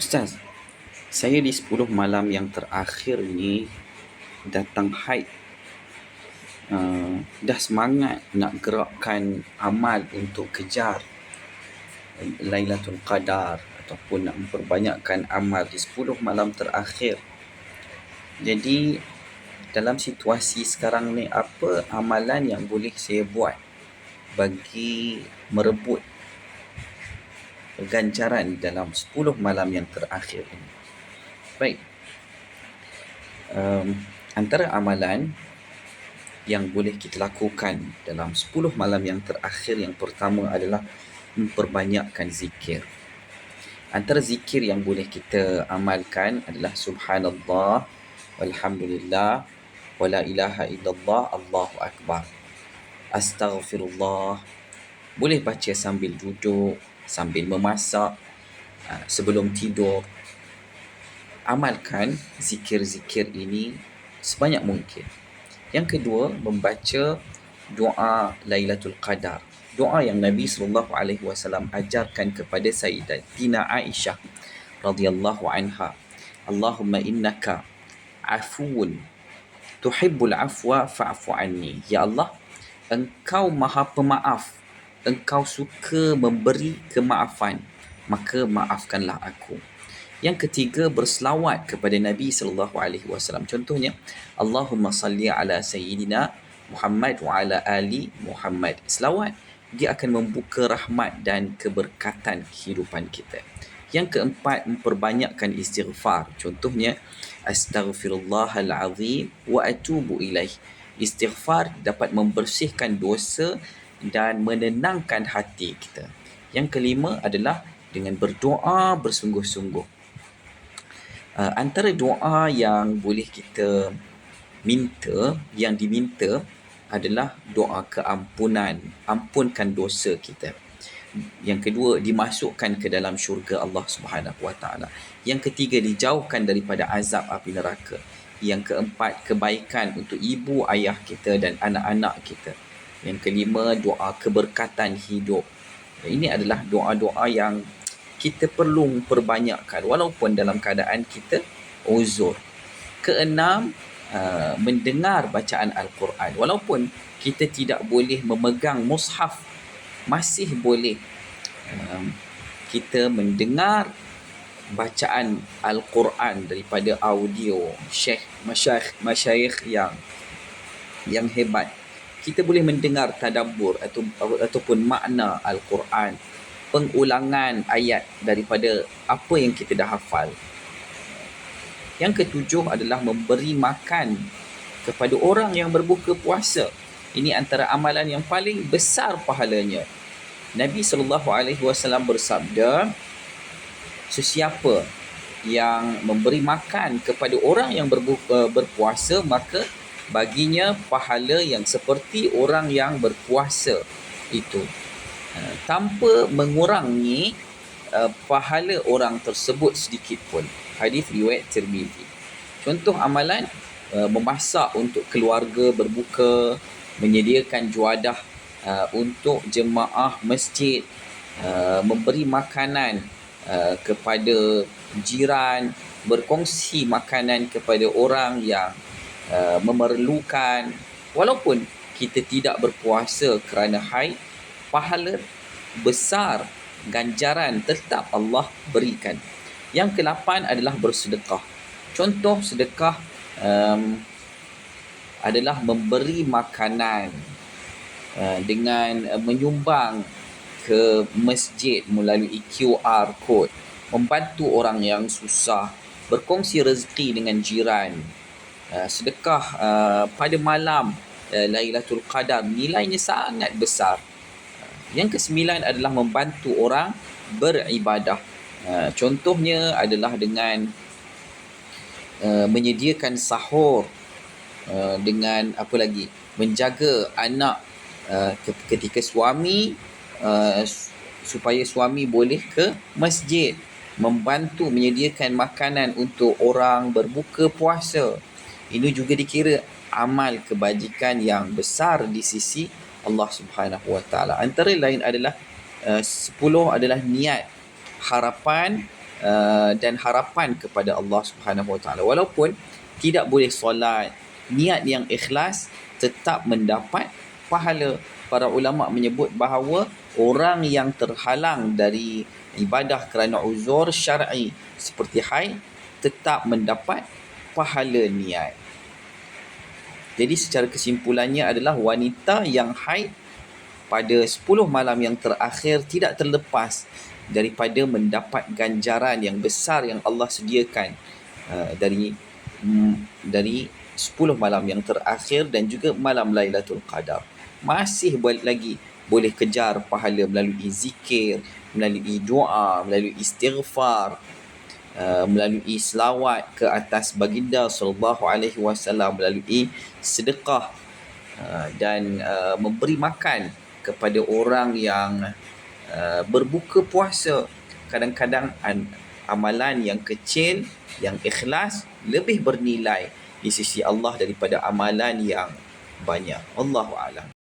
Ustaz, saya di 10 malam yang terakhir ni datang haid. Dah semangat nak gerakkan amal untuk kejar Lailatul Qadar ataupun nak memperbanyakkan amal di 10 malam terakhir. Jadi dalam situasi sekarang ni, apa amalan yang boleh saya buat bagi merebut ganjaran dalam 10 malam yang terakhir ini? Baik. Antara amalan yang boleh kita lakukan dalam 10 malam yang terakhir, yang pertama adalah memperbanyakkan zikir. Antara zikir yang boleh kita amalkan adalah Subhanallah, Walhamdulillah, Wala ilaha illallah, Allahu Akbar, Astaghfirullah. Boleh baca sambil duduk, sambil memasak, sebelum tidur. Amalkan zikir-zikir ini sebanyak mungkin. Yang kedua, membaca doa Lailatul Qadar. Doa yang Nabi SAW ajarkan kepada Sayyidatina Aisyah radhiyallahu anha. Allahumma innaka afuun tuhibbul afwa fa'fu anni. Ya Allah, Engkau Maha Pemaaf. Engkau suka memberi kemaafan, maka maafkanlah aku. Yang ketiga, berselawat kepada Nabi SAW. Contohnya, Allahumma salli ala Sayyidina Muhammad wa ala ali Muhammad. Selawat, dia akan membuka rahmat dan keberkatan kehidupan kita. Yang keempat, memperbanyakkan istighfar. Contohnya, Astaghfirullahalazim wa atubu ilaih. Istighfar dapat membersihkan dosa dan menenangkan hati kita. Yang kelima adalah dengan berdoa bersungguh-sungguh. Antara doa yang boleh kita minta, yang diminta adalah doa keampunan, ampunkan dosa kita. Yang kedua, dimasukkan ke dalam syurga Allah Subhanahu Wa Taala. Yang ketiga, dijauhkan daripada azab api neraka. Yang keempat, kebaikan untuk ibu ayah kita dan anak-anak kita. Yang kelima, doa keberkatan hidup. Ini adalah doa-doa yang kita perlu perbanyakkan walaupun dalam keadaan kita uzur. Keenam, mendengar bacaan Al-Quran. Walaupun kita tidak boleh memegang mushaf, masih boleh kita mendengar bacaan Al-Quran daripada audio masyayikh yang hebat. Kita boleh mendengar tadabbur ataupun makna Al-Quran, pengulangan ayat daripada apa yang kita dah hafal. Yang ketujuh adalah memberi makan kepada orang yang berbuka puasa. Ini antara amalan yang paling besar pahalanya. Nabi SAW bersabda, sesiapa yang memberi makan kepada orang yang berpuasa, maka baginya pahala yang seperti orang yang berpuasa itu, tanpa mengurangi pahala orang tersebut sedikit pun. Hadis riwayat Tirmizi. Contoh amalan, memasak untuk keluarga berbuka, menyediakan juadah untuk jemaah masjid, memberi makanan kepada jiran, berkongsi makanan kepada orang yang memerlukan. Walaupun kita tidak berpuasa kerana haid, pahala besar, ganjaran tetap Allah berikan. Yang ke-8 adalah bersedekah. Contoh sedekah adalah memberi makanan dengan menyumbang ke masjid melalui QR code, membantu orang yang susah, berkongsi rezeki dengan jiran. Sedekah pada malam Lailatul Qadar nilainya sangat besar. Yang ke-9 adalah membantu orang beribadah. Contohnya adalah dengan menyediakan sahur, dengan apa lagi, menjaga anak ketika suami, supaya suami boleh ke masjid, membantu menyediakan makanan untuk orang berbuka puasa. Ini juga dikira amal kebajikan yang besar di sisi Allah Subhanahu Wa Taala. Antara lain adalah 10 adalah niat, harapan dan harapan kepada Allah Subhanahu Wa Taala. Walaupun tidak boleh solat, niat yang ikhlas tetap mendapat pahala. Para ulama menyebut bahawa orang yang terhalang dari ibadah kerana uzur syar'i seperti haid tetap mendapat pahala niat. Jadi secara kesimpulannya adalah wanita yang haid pada 10 malam yang terakhir tidak terlepas daripada mendapat ganjaran yang besar yang Allah sediakan dari 10 malam yang terakhir dan juga malam Lailatul Qadar. Masih lagi boleh kejar pahala melalui zikir, melalui doa, melalui istighfar, melalui selawat ke atas baginda sallallahu alaihi wasallam, melalui sedekah dan memberi makan kepada orang yang berbuka puasa. Kadang-kadang amalan yang kecil, yang ikhlas lebih bernilai di sisi Allah daripada amalan yang banyak. Allahu a'lam.